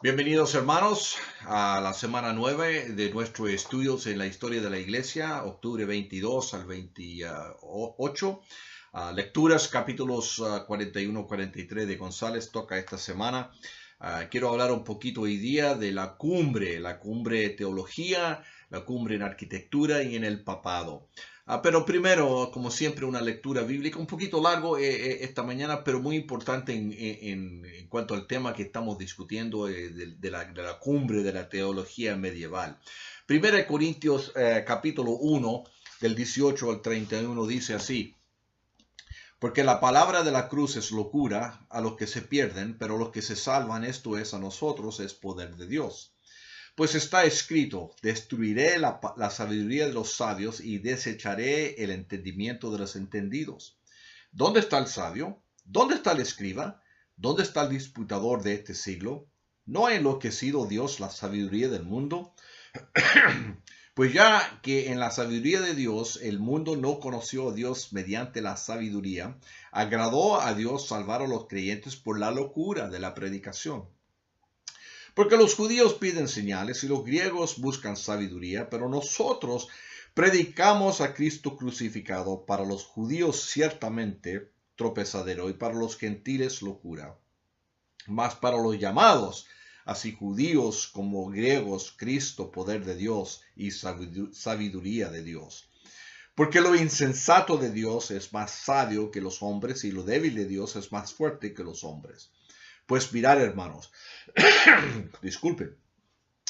Bienvenidos hermanos a la semana 9 de nuestros estudios en la historia de la iglesia, octubre 22 al 28. Lecturas, capítulos 41-43 de González toca esta semana. Quiero hablar un poquito hoy día de la cumbre de teología, la cumbre en arquitectura y en el papado. Pero primero, como siempre, una lectura bíblica un poquito largo esta mañana, pero muy importante en cuanto al tema que estamos discutiendo de la cumbre de la teología medieval. Primera de Corintios capítulo 1, del 18 al 31 dice así: porque la palabra de la cruz es locura a los que se pierden, pero a los que se salvan, esto es, a nosotros, es poder de Dios. Pues está escrito: destruiré la sabiduría de los sabios y desecharé el entendimiento de los entendidos. ¿Dónde está el sabio? ¿Dónde está el escriba? ¿Dónde está el disputador de este siglo? ¿No ha enloquecido Dios la sabiduría del mundo? Pues ya que en la sabiduría de Dios el mundo no conoció a Dios mediante la sabiduría, agradó a Dios salvar a los creyentes por la locura de la predicación. Porque los judíos piden señales y los griegos buscan sabiduría, pero nosotros predicamos a Cristo crucificado, para los judíos ciertamente tropezadero y para los gentiles locura. Mas para los llamados, así judíos como griegos, Cristo poder de Dios y sabiduría de Dios. Porque lo insensato de Dios es más sabio que los hombres y lo débil de Dios es más fuerte que los hombres. Pues mirad, hermanos,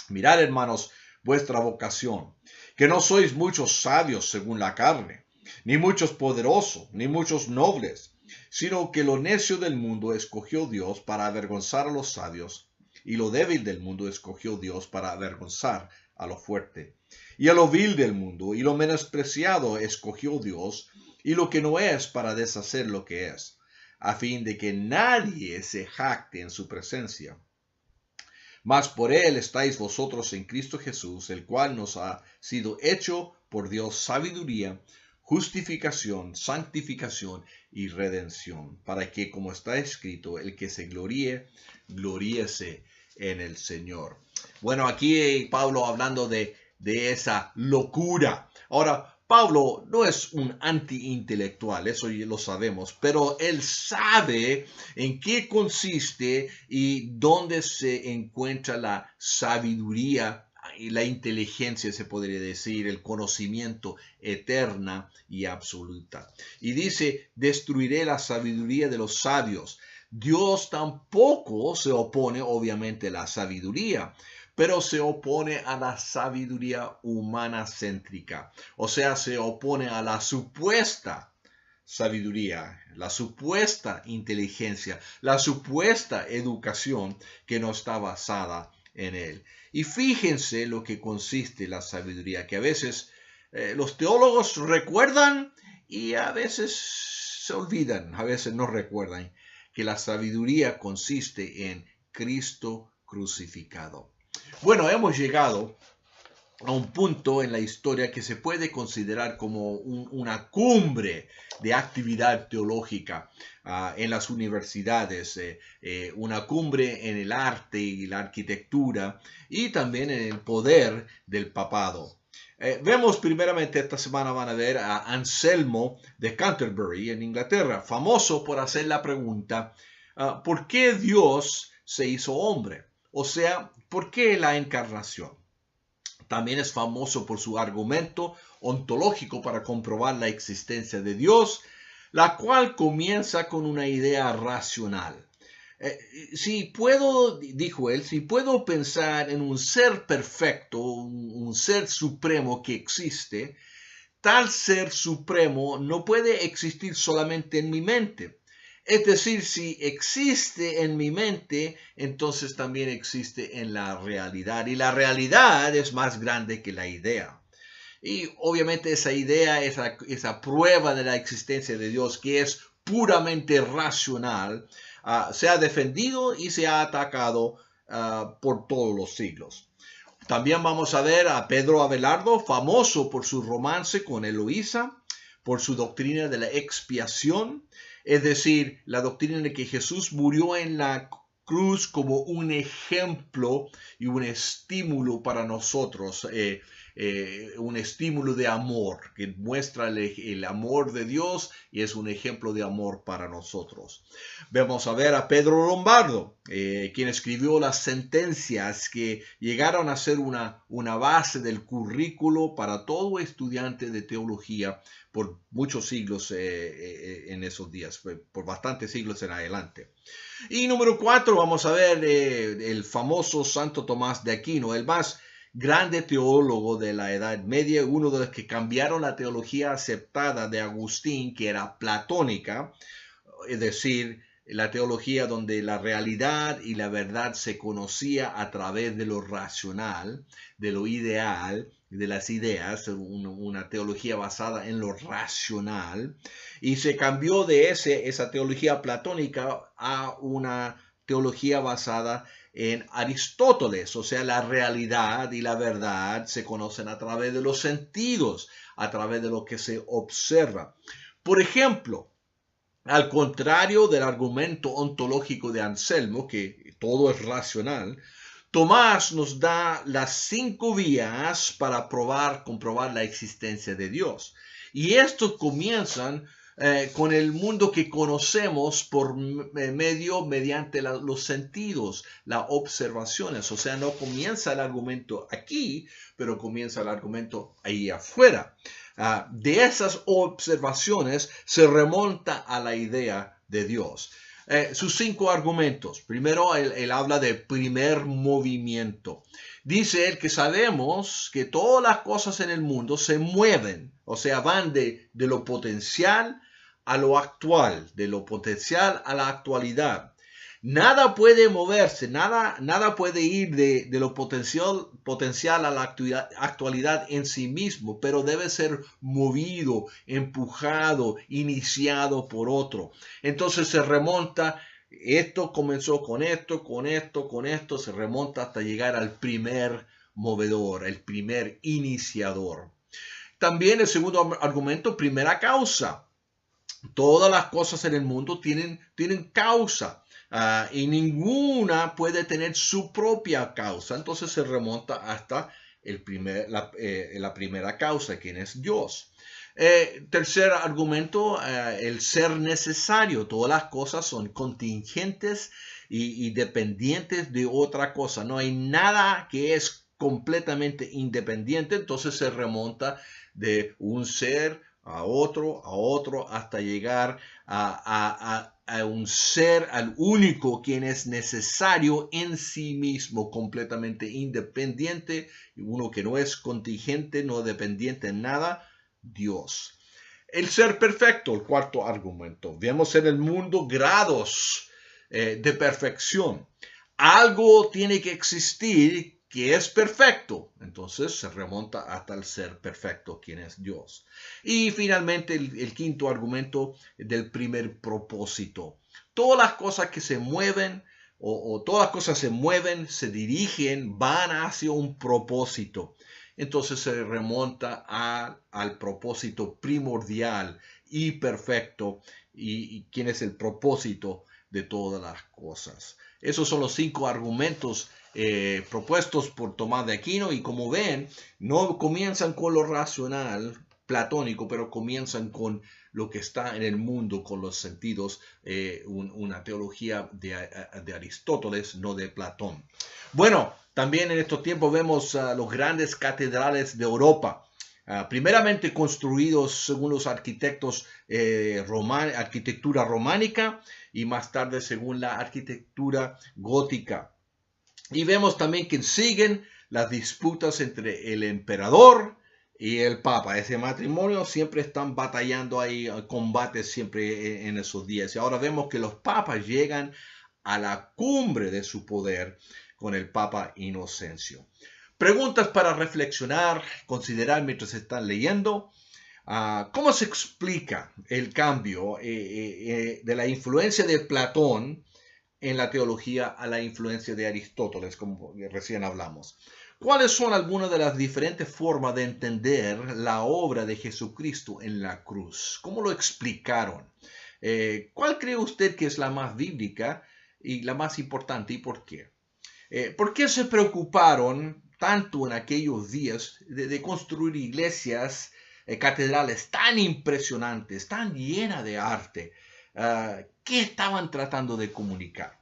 mirad, hermanos, vuestra vocación, que no sois muchos sabios según la carne, ni muchos poderosos, ni muchos nobles, sino que lo necio del mundo escogió Dios para avergonzar a los sabios, y lo débil del mundo escogió Dios para avergonzar a lo fuerte. Y a lo vil del mundo y lo menospreciado escogió Dios, y lo que no es para deshacer lo que es, a fin de que nadie se jacte en su presencia. Mas por él estáis vosotros en Cristo Jesús, el cual nos ha sido hecho por Dios sabiduría, justificación, santificación y redención, para que, como está escrito, el que se gloríe, gloríese en el Señor. Bueno, aquí Pablo hablando de esa locura. Ahora, Pablo no es un anti-intelectual, eso ya lo sabemos, pero él sabe en qué consiste y dónde se encuentra la sabiduría y la inteligencia, se podría decir, el conocimiento eterna y absoluta. Y dice: destruiré la sabiduría de los sabios. Dios tampoco se opone, obviamente, a la sabiduría, pero se opone a la sabiduría humana céntrica. O sea, se opone a la supuesta sabiduría, la supuesta inteligencia, la supuesta educación que no está basada en él. Y fíjense lo que consiste la sabiduría, que a veces los teólogos recuerdan y a veces se olvidan, a veces no recuerdan que la sabiduría consiste en Cristo crucificado. Bueno, hemos llegado a un punto en la historia que se puede considerar como una cumbre de actividad teológica en las universidades, una cumbre en el arte y la arquitectura y también en el poder del papado. Vemos primeramente esta semana, van a ver a Anselmo de Canterbury en Inglaterra, famoso por hacer la pregunta: ¿por qué Dios se hizo hombre? O sea, ¿por qué la encarnación? También es famoso por su argumento ontológico para comprobar la existencia de Dios, la cual comienza con una idea racional. Dijo él, si puedo pensar en un ser perfecto, un ser supremo que existe, tal ser supremo no puede existir solamente en mi mente. Es decir, si existe en mi mente, entonces también existe en la realidad. Y la realidad es más grande que la idea. Y obviamente esa idea, esa prueba de la existencia de Dios, que es puramente racional, se ha defendido y se ha atacado por todos los siglos. También vamos a ver a Pedro Abelardo, famoso por su romance con Eloísa, por su doctrina de la expiación, es decir, la doctrina de que Jesús murió en la cruz como un ejemplo y un estímulo para nosotros, un estímulo de amor que muestra el amor de Dios y es un ejemplo de amor para nosotros. Vamos a ver a Pedro Lombardo, quien escribió las sentencias que llegaron a ser una base del currículo para todo estudiante de teología por muchos siglos en esos días, por bastantes siglos en adelante. Y número 4, vamos a ver el famoso Santo Tomás de Aquino, el más grande teólogo de la Edad Media, uno de los que cambiaron la teología aceptada de Agustín, que era platónica, es decir, la teología donde la realidad y la verdad se conocía a través de lo racional, de lo ideal, de las ideas, una teología basada en lo racional, y se cambió de esa teología platónica a una teología basada en Aristóteles, o sea, la realidad y la verdad se conocen a través de los sentidos, a través de lo que se observa. Por ejemplo, al contrario del argumento ontológico de Anselmo, que todo es racional, Tomás nos da las 5 vías para comprobar la existencia de Dios. Y estos comienzan con el mundo que conocemos por mediante los sentidos, las observaciones. O sea, no comienza el argumento aquí, pero comienza el argumento ahí afuera. De esas observaciones se remonta a la idea de Dios. Sus 5 argumentos. Primero, él habla de primer movimiento. Dice él que sabemos que todas las cosas en el mundo se mueven, o sea, van de lo potencial a lo actual, de lo potencial a la actualidad. Nada puede moverse, nada puede ir de lo potencial a la actualidad en sí mismo, pero debe ser movido, empujado, iniciado por otro. Entonces se remonta, esto comenzó con esto, se remonta hasta llegar al primer movedor, el primer iniciador. También el segundo argumento, primera causa. Todas las cosas en el mundo tienen causa. Y ninguna puede tener su propia causa. Entonces se remonta hasta la primera causa, quien es Dios. Tercer argumento, el ser necesario. Todas las cosas son contingentes y dependientes de otra cosa. No hay nada que es completamente independiente. Entonces se remonta de un ser a otro, hasta llegar a un ser, al único quien es necesario en sí mismo, completamente independiente, uno que no es contingente, no dependiente en nada, Dios. El ser perfecto, el cuarto argumento. Vemos en el mundo grados de perfección. Algo tiene que existir que es perfecto. Entonces se remonta hasta el ser perfecto, quien es Dios. Y finalmente el quinto argumento del primer propósito. Todas las cosas que se mueven o todas las cosas se mueven, se dirigen, van hacia un propósito. Entonces se remonta al propósito primordial y perfecto y quién es el propósito de todas las cosas. Esos son los 5 argumentos propuestos por Tomás de Aquino y como ven, no comienzan con lo racional platónico, pero comienzan con lo que está en el mundo, con los sentidos, una teología de Aristóteles, no de Platón. Bueno, también en estos tiempos vemos los grandes catedrales de Europa. Primeramente construidos según los arquitectos arquitectura románica y más tarde según la arquitectura gótica. Y vemos también que siguen las disputas entre el emperador y el papa. Ese matrimonio siempre están batallando ahí, combates siempre en esos días. Y ahora vemos que los papas llegan a la cumbre de su poder con el papa Inocencio. Preguntas para reflexionar, considerar mientras están leyendo. ¿Cómo se explica el cambio de la influencia de Platón en la teología a la influencia de Aristóteles, como recién hablamos? ¿Cuáles son algunas de las diferentes formas de entender la obra de Jesucristo en la cruz? ¿Cómo lo explicaron? ¿Cuál cree usted que es la más bíblica? y la más importante, ¿y por qué? ¿Por qué se preocuparon tanto en aquellos días de construir iglesias, catedrales tan impresionantes, tan llenas de arte? ¿Qué estaban tratando de comunicar?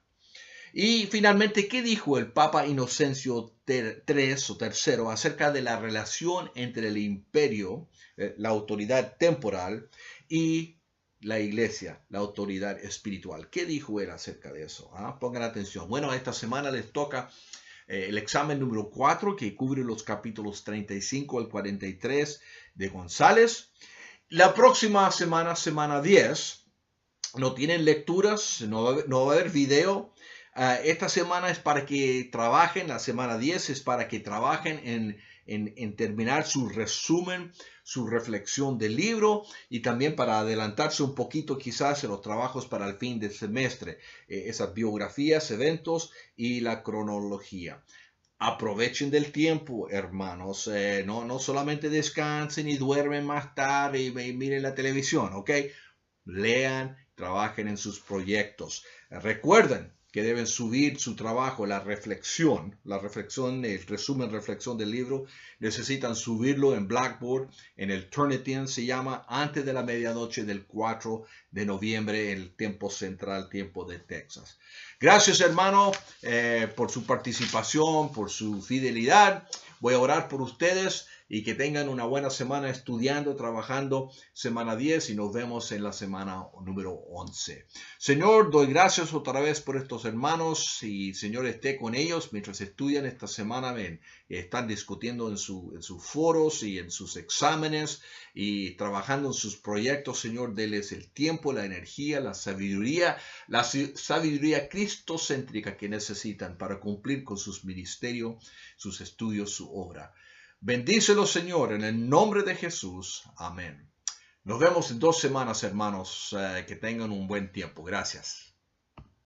Y finalmente, ¿qué dijo el Papa Inocencio III o tercero acerca de la relación entre el imperio, la autoridad temporal, y la iglesia, la autoridad espiritual? ¿Qué dijo él acerca de eso? Pongan atención. Bueno, esta semana les toca el examen número 4, que cubre los capítulos 35 al 43 de González. La próxima semana, semana 10, no tienen lecturas, no va a haber video. Esta semana es para que trabajen, la semana 10 es para que trabajen en terminar su resumen, su reflexión del libro, y también para adelantarse un poquito quizás en los trabajos para el fin del semestre, esas biografías, eventos y la cronología. Aprovechen del tiempo, hermanos. No solamente descansen y duermen más tarde y miren la televisión, ¿ok? Lean, trabajen en sus proyectos. Recuerden que deben subir su trabajo, la reflexión, el resumen, reflexión del libro, necesitan subirlo en Blackboard, en el Turnitin se llama, antes de la medianoche del 4 de noviembre, el tiempo central, tiempo de Texas. Gracias, hermano, por su participación, por su fidelidad. Voy a orar por ustedes y que tengan una buena semana estudiando, trabajando, semana 10, y nos vemos en la semana número 11. Señor, doy gracias otra vez por estos hermanos y Señor esté con ellos mientras estudian esta semana. Están discutiendo en sus foros y en sus exámenes y trabajando en sus proyectos. Señor, déles el tiempo, la energía, la sabiduría cristocéntrica que necesitan para cumplir con sus ministerios, sus estudios, su obra. Bendícelo, Señor, en el nombre de Jesús. Amén. Nos vemos en 2 semanas, hermanos. Que tengan un buen tiempo. Gracias.